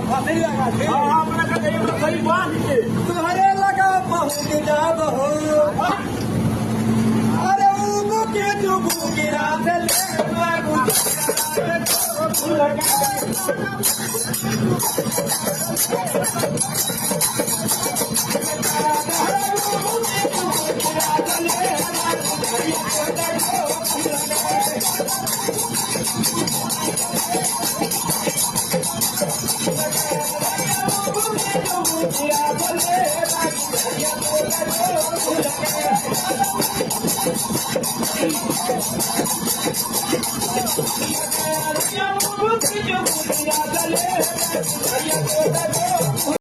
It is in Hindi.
फांसी लगा के अपना का एगो सही बांध के तुम्हारे लगा पहुंच जाब हो अरे उगो के जुगू की रात ले लागू जो